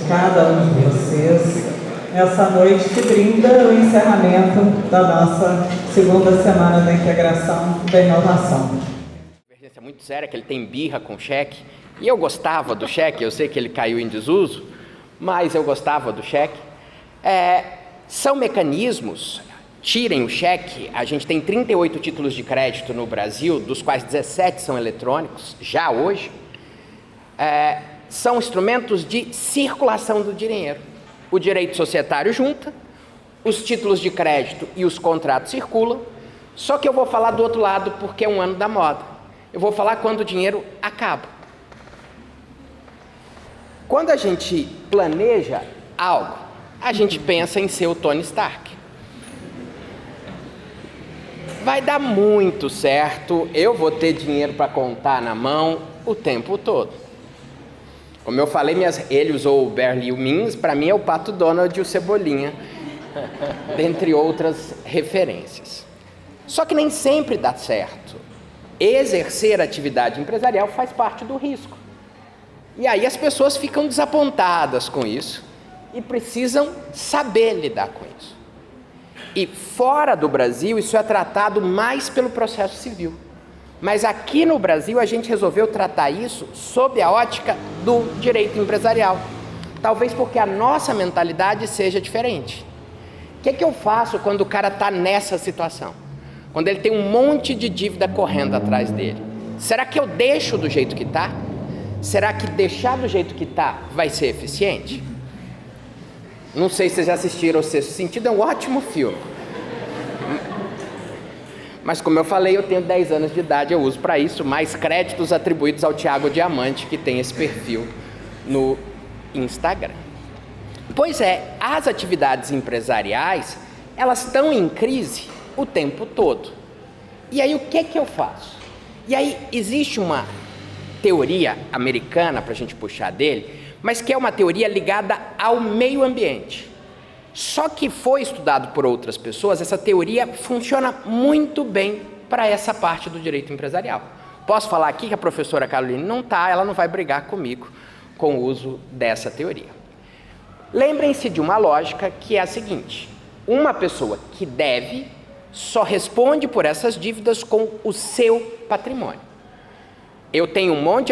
cada um de vocês nessa noite que brinda o encerramento da nossa segunda semana da integração da inovação. É muito séria, que ele tem birra com cheque, e eu gostava do cheque, eu sei que ele caiu em desuso, mas eu gostava do cheque. São mecanismos, tirem o cheque, a gente tem 38 títulos de crédito no Brasil, dos quais 17 são eletrônicos, já hoje, são instrumentos de circulação do dinheiro. O direito societário junta, os títulos de crédito e os contratos circulam, só que eu vou falar do outro lado porque é um ano da moda. Eu vou falar quando o dinheiro acaba. Quando a gente planeja algo, a gente pensa em ser o Tony Stark. Vai dar muito certo, eu vou ter dinheiro para contar na mão o tempo todo. Como eu falei, ele usou o Barry Means, para mim é o Pato Donald e o Cebolinha, dentre outras referências. Só que nem sempre dá certo. Exercer atividade empresarial faz parte do risco. E aí as pessoas ficam desapontadas com isso e precisam saber lidar com isso. E fora do Brasil, isso é tratado mais pelo processo civil. Mas aqui no Brasil, a gente resolveu tratar isso sob a ótica do direito empresarial. Talvez porque a nossa mentalidade seja diferente. O que eu faço quando o cara está nessa situação? Quando ele tem um monte de dívida correndo atrás dele? Será que eu deixo do jeito que está? Será que deixar do jeito que está vai ser eficiente? Não sei se vocês já assistiram O Sexto Sentido, é um ótimo filme. Mas como eu falei, eu tenho 10 anos de idade, eu uso para isso, mais créditos atribuídos ao Thiago Diamante, que tem esse perfil no Instagram. Pois é, as atividades empresariais, elas estão em crise o tempo todo. E aí o que eu faço? E aí existe uma teoria americana, para a gente puxar dele, mas que é uma teoria ligada ao meio ambiente. Só que foi estudado por outras pessoas, essa teoria funciona muito bem para essa parte do direito empresarial. Posso falar aqui que a professora Caroline não está, ela não vai brigar comigo com o uso dessa teoria. Lembrem-se de uma lógica que é a seguinte: uma pessoa que deve só responde por essas dívidas com o seu patrimônio.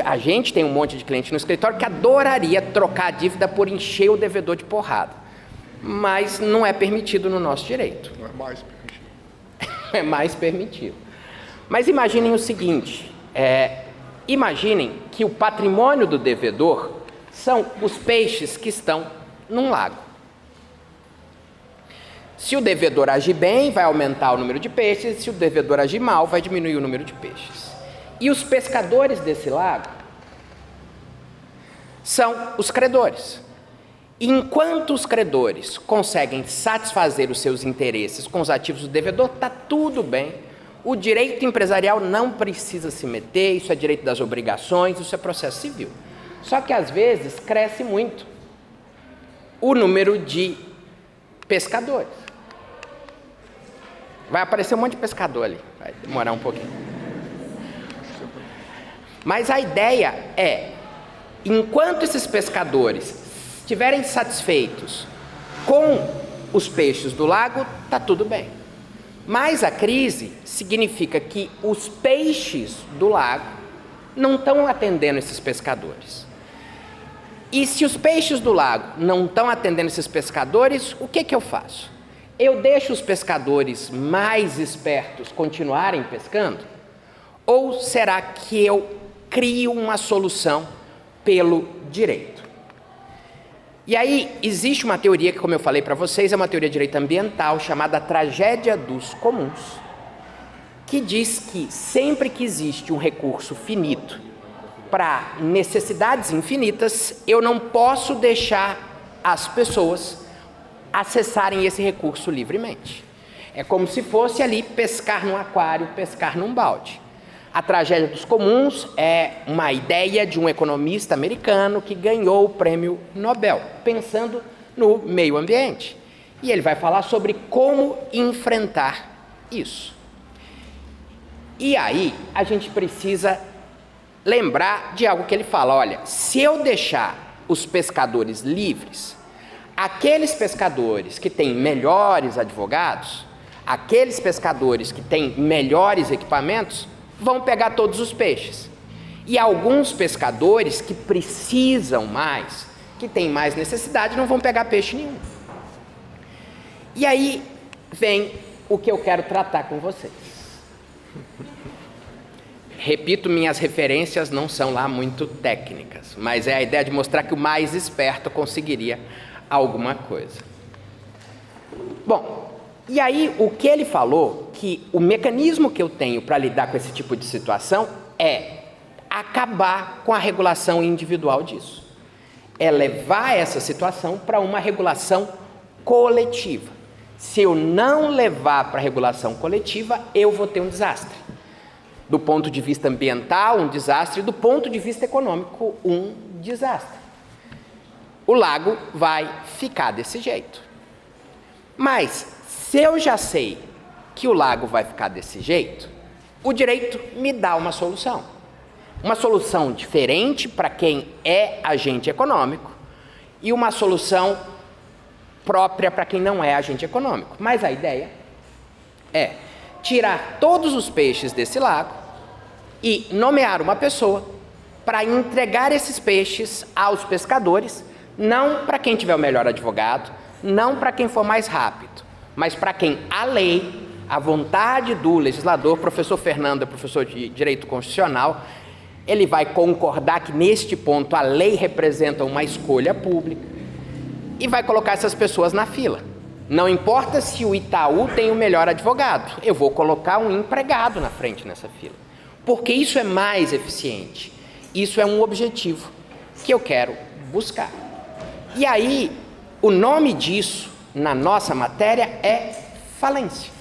A gente tem um monte de cliente no escritório que adoraria trocar a dívida por encher o devedor de porrada. Mas não é permitido no nosso direito. Não é mais permitido. É mais permitido. Mas imaginem o seguinte, imaginem que o patrimônio do devedor são os peixes que estão num lago. Se o devedor agir bem, vai aumentar o número de peixes, se o devedor agir mal, vai diminuir o número de peixes. E os pescadores desse lago são os credores. Enquanto os credores conseguem satisfazer os seus interesses com os ativos do devedor, está tudo bem. O direito empresarial não precisa se meter, isso é direito das obrigações, isso é processo civil. Só que às vezes cresce muito o número de pescadores. Vai aparecer um monte de pescador ali, vai demorar um pouquinho. Mas a ideia é, enquanto esses pescadores estiverem satisfeitos com os peixes do lago, está tudo bem. Mas a crise significa que os peixes do lago não estão atendendo esses pescadores. E se os peixes do lago não estão atendendo esses pescadores, o que eu faço? Eu deixo os pescadores mais espertos continuarem pescando? Ou será que eu crio uma solução pelo direito? E aí, existe uma teoria que, como eu falei para vocês, é uma teoria de direito ambiental chamada tragédia dos comuns, que diz que sempre que existe um recurso finito para necessidades infinitas, eu não posso deixar as pessoas acessarem esse recurso livremente. É como se fosse ali pescar num aquário, pescar num balde. A tragédia dos comuns é uma ideia de um economista americano que ganhou o prêmio Nobel, pensando no meio ambiente. E ele vai falar sobre como enfrentar isso. E aí, a gente precisa lembrar de algo que ele fala: olha, se eu deixar os pescadores livres, aqueles pescadores que têm melhores advogados, aqueles pescadores que têm melhores equipamentos, vão pegar todos os peixes. E alguns pescadores que precisam mais, que têm mais necessidade, não vão pegar peixe nenhum. E aí vem o que eu quero tratar com vocês. Repito, minhas referências não são lá muito técnicas, mas é a ideia de mostrar que o mais esperto conseguiria alguma coisa. Bom, e aí o que ele falou, que o mecanismo que eu tenho para lidar com esse tipo de situação é acabar com a regulação individual disso. É levar essa situação para uma regulação coletiva. Se eu não levar para a regulação coletiva, eu vou ter um desastre. Do ponto de vista ambiental, um desastre, do ponto de vista econômico, um desastre. O lago vai ficar desse jeito. Mas, se eu já sei que o lago vai ficar desse jeito, o direito me dá uma solução. Uma solução diferente para quem é agente econômico e uma solução própria para quem não é agente econômico. Mas a ideia é tirar todos os peixes desse lago e nomear uma pessoa para entregar esses peixes aos pescadores, não para quem tiver o melhor advogado, não para quem for mais rápido, mas para quem a lei, a vontade do legislador, professor Fernando é professor de Direito Constitucional, ele vai concordar que neste ponto a lei representa uma escolha pública e vai colocar essas pessoas na fila. Não importa se o Itaú tem o melhor advogado, eu vou colocar um empregado na frente nessa fila. Porque isso é mais eficiente. Isso é um objetivo que eu quero buscar. E aí, o nome disso, na nossa matéria, é falência.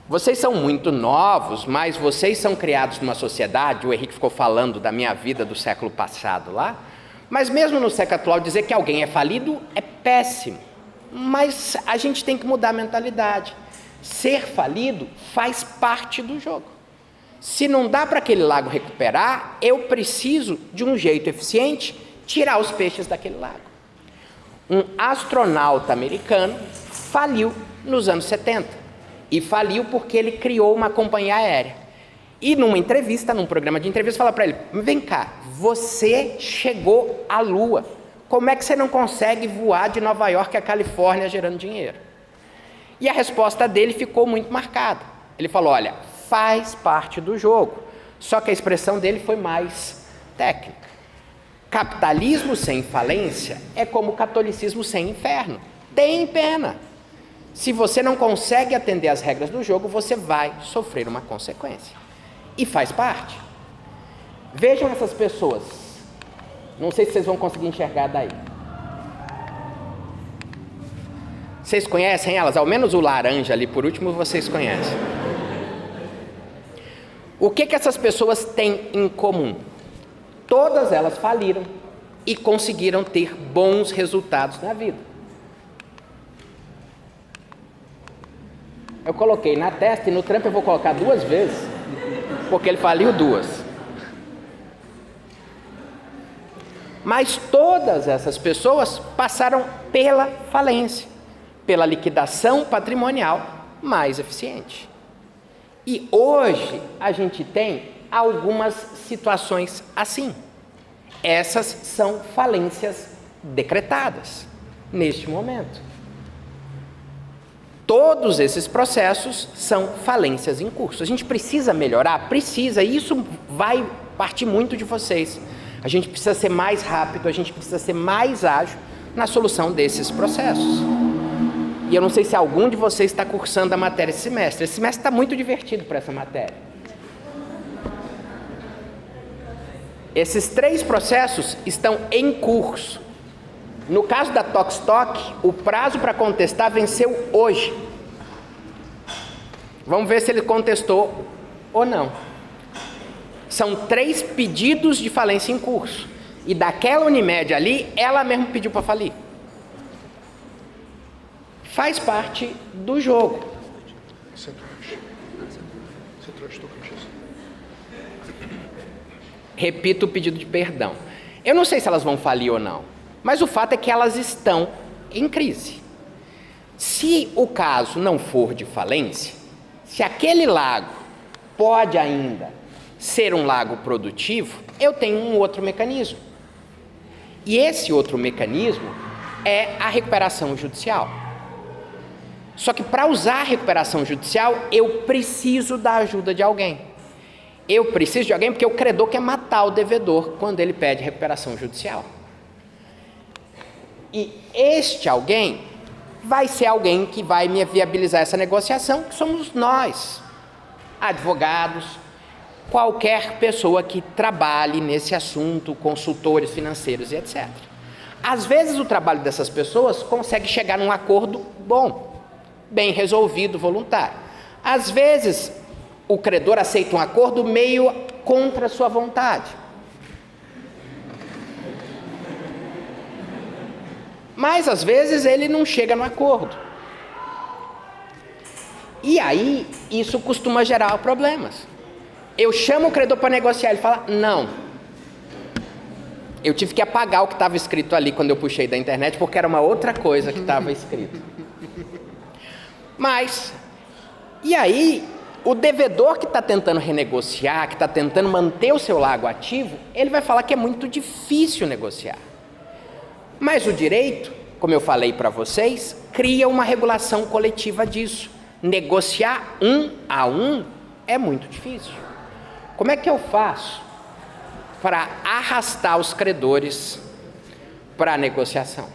Vocês são muito novos, mas vocês são criados numa sociedade, o Henrique ficou falando da minha vida do século passado lá, mas mesmo no século atual, dizer que alguém é falido é péssimo. Mas a gente tem que mudar a mentalidade. Ser falido faz parte do jogo. Se não dá para aquele lago recuperar, eu preciso, de um jeito eficiente, tirar os peixes daquele lago. Um astronauta americano faliu nos anos 70. E faliu porque ele criou uma companhia aérea. E numa entrevista, num programa de entrevista, fala para ele, vem cá, você chegou à Lua. Como é que você não consegue voar de Nova York a Califórnia gerando dinheiro? E a resposta dele ficou muito marcada. Ele falou, olha, faz parte do jogo. Só que a expressão dele foi mais técnica. Capitalismo sem falência é como catolicismo sem inferno. Tem pena. Se você não consegue atender às regras do jogo, você vai sofrer uma consequência. E faz parte. Vejam essas pessoas. Não sei se vocês vão conseguir enxergar daí. Vocês conhecem elas? Ao menos o laranja ali, por último, vocês conhecem. O que essas pessoas têm em comum? Todas elas faliram e conseguiram ter bons resultados na vida. Eu coloquei na testa e no Trump eu vou colocar 2 vezes, porque ele faliu 2. Mas todas essas pessoas passaram pela falência, pela liquidação patrimonial mais eficiente. E hoje a gente tem algumas situações assim. Essas são falências decretadas neste momento. Todos esses processos são falências em curso. A gente precisa melhorar? Precisa, e isso vai partir muito de vocês. A gente precisa ser mais rápido, a gente precisa ser mais ágil na solução desses processos. E eu não sei se algum de vocês está cursando a matéria esse semestre. Esse semestre está muito divertido para essa matéria. Esses 3 processos estão em curso. No caso da Tokstok, o prazo para contestar venceu hoje. Vamos ver se ele contestou ou não. São 3 pedidos de falência em curso. E daquela Unimed ali, ela mesma pediu para falir. Faz parte do jogo. Repito o pedido de perdão. Eu não sei se elas vão falir ou não, mas o fato é que elas estão em crise. Se o caso não for de falência, se aquele lago pode ainda ser um lago produtivo, eu tenho um outro mecanismo. E esse outro mecanismo é a recuperação judicial. Só que para usar a recuperação judicial, eu preciso da ajuda de alguém. Eu preciso de alguém porque o credor quer matar o devedor quando ele pede recuperação judicial. E este alguém vai ser alguém que vai me viabilizar essa negociação, que somos nós, advogados, qualquer pessoa que trabalhe nesse assunto, consultores financeiros e etc. Às vezes o trabalho dessas pessoas consegue chegar num acordo bom, bem resolvido, voluntário. Às vezes o credor aceita um acordo meio contra a sua vontade. Mas às vezes ele não chega no acordo. E aí isso costuma gerar problemas. Eu chamo o credor para negociar, ele fala, não. Eu tive que apagar o que estava escrito ali quando eu puxei da internet, porque era uma outra coisa que estava escrito. Mas, e aí, o devedor que está tentando renegociar, que está tentando manter o seu lago ativo, ele vai falar que é muito difícil negociar. Mas o direito, como eu falei para vocês, cria uma regulação coletiva disso. Negociar um a um é muito difícil. Como é que eu faço para arrastar os credores para a negociação?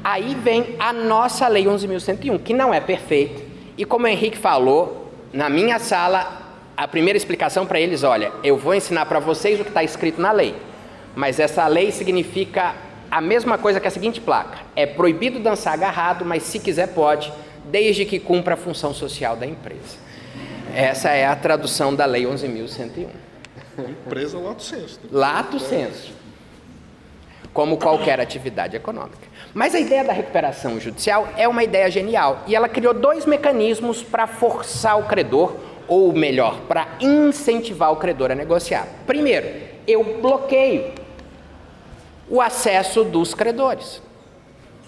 Aí vem a nossa Lei 11.101, que não é perfeita. E como o Henrique falou, na minha sala, a primeira explicação para eles, olha, eu vou ensinar para vocês o que está escrito na lei. Mas essa lei significa a mesma coisa que a seguinte placa. É proibido dançar agarrado, mas se quiser pode, desde que cumpra a função social da empresa. Essa é a tradução da Lei 11.101. Empresa lato sensu. Lato sensu. Como qualquer atividade econômica. Mas a ideia da recuperação judicial é uma ideia genial. E ela criou dois mecanismos para forçar o credor, ou melhor, para incentivar o credor a negociar. Primeiro, eu bloqueio o acesso dos credores.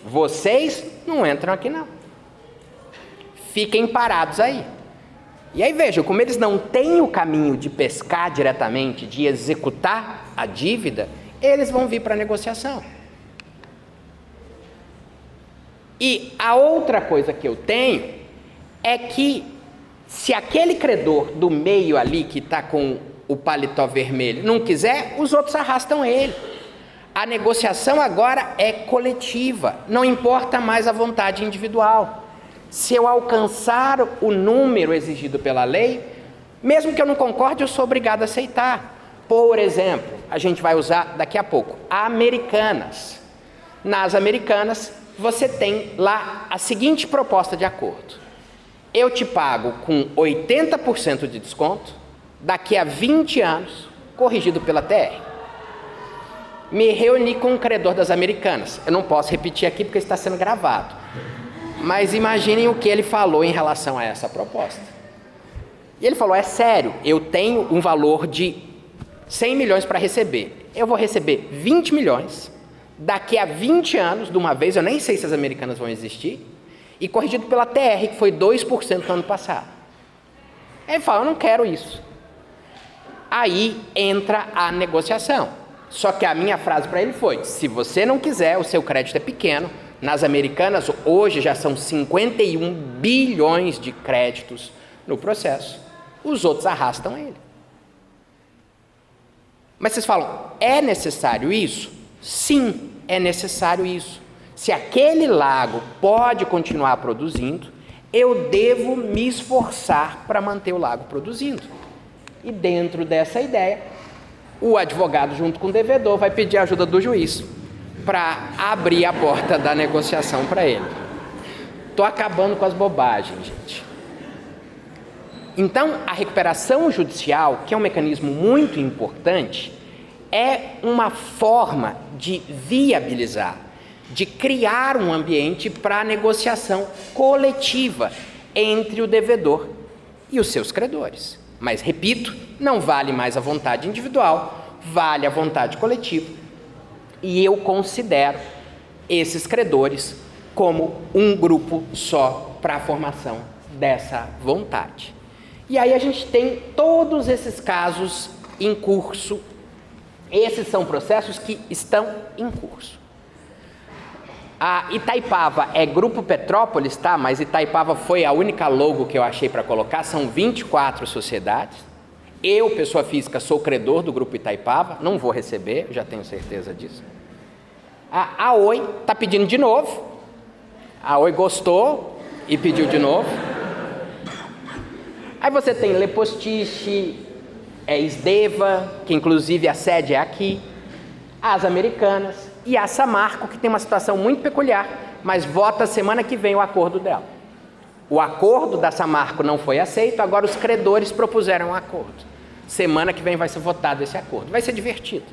Vocês não entram aqui não. Fiquem parados aí. E aí vejam, como eles não têm o caminho de pescar diretamente, de executar a dívida, eles vão vir para a negociação. E a outra coisa que eu tenho é que se aquele credor do meio ali que está com o paletó vermelho não quiser, os outros arrastam ele. A negociação agora é coletiva, não importa mais a vontade individual. Se eu alcançar o número exigido pela lei, mesmo que eu não concorde, eu sou obrigado a aceitar. Por exemplo, a gente vai usar daqui a pouco, Americanas. Nas Americanas, você tem lá a seguinte proposta de acordo. Eu te pago com 80% de desconto, daqui a 20 anos, corrigido pela TR. Me reuni com um credor das Americanas. Eu não posso repetir aqui porque está sendo gravado. Mas imaginem o que ele falou em relação a essa proposta. E ele falou, é sério, eu tenho um valor de 100 milhões para receber. Eu vou receber 20 milhões, daqui a 20 anos, de uma vez, eu nem sei se as Americanas vão existir, e corrigido pela TR, que foi 2% no ano passado. Ele fala, eu não quero isso. Aí entra a negociação. Só que a minha frase para ele foi, se você não quiser, o seu crédito é pequeno. Nas Americanas, hoje já são 51 bilhões de créditos no processo. Os outros arrastam ele. Mas vocês falam, é necessário isso? Sim, é necessário isso. Se aquele lago pode continuar produzindo, eu devo me esforçar para manter o lago produzindo. E dentro dessa ideia, o advogado junto com o devedor vai pedir a ajuda do juiz para abrir a porta da negociação para ele. Estou acabando com as bobagens, gente. Então, a recuperação judicial, que é um mecanismo muito importante, é uma forma de viabilizar, de criar um ambiente para a negociação coletiva entre o devedor e os seus credores. Mas, repito, não vale mais a vontade individual, vale a vontade coletiva, e eu considero esses credores como um grupo só para a formação dessa vontade. E aí a gente tem todos esses casos em curso. Esses são processos que estão em curso. A Itaipava é Grupo Petrópolis, tá? Mas Itaipava foi a única logo que eu achei para colocar, são 24 sociedades. Eu, pessoa física, sou credor do Grupo Itaipava, não vou receber, já tenho certeza disso. A Oi está pedindo de novo, a Oi gostou e pediu de novo. Aí você tem Lepostiche, Esdeva, que inclusive a sede é aqui, as Americanas e a Samarco, que tem uma situação muito peculiar, mas vota semana que vem o acordo dela. O acordo da Samarco não foi aceito, agora os credores propuseram um acordo. Semana que vem vai ser votado esse acordo, vai ser divertido.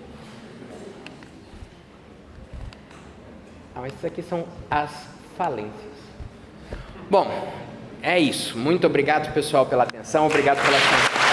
Mas isso aqui são as falências. Bom, é isso. Muito obrigado, pessoal, pela atenção. Obrigado pela atenção.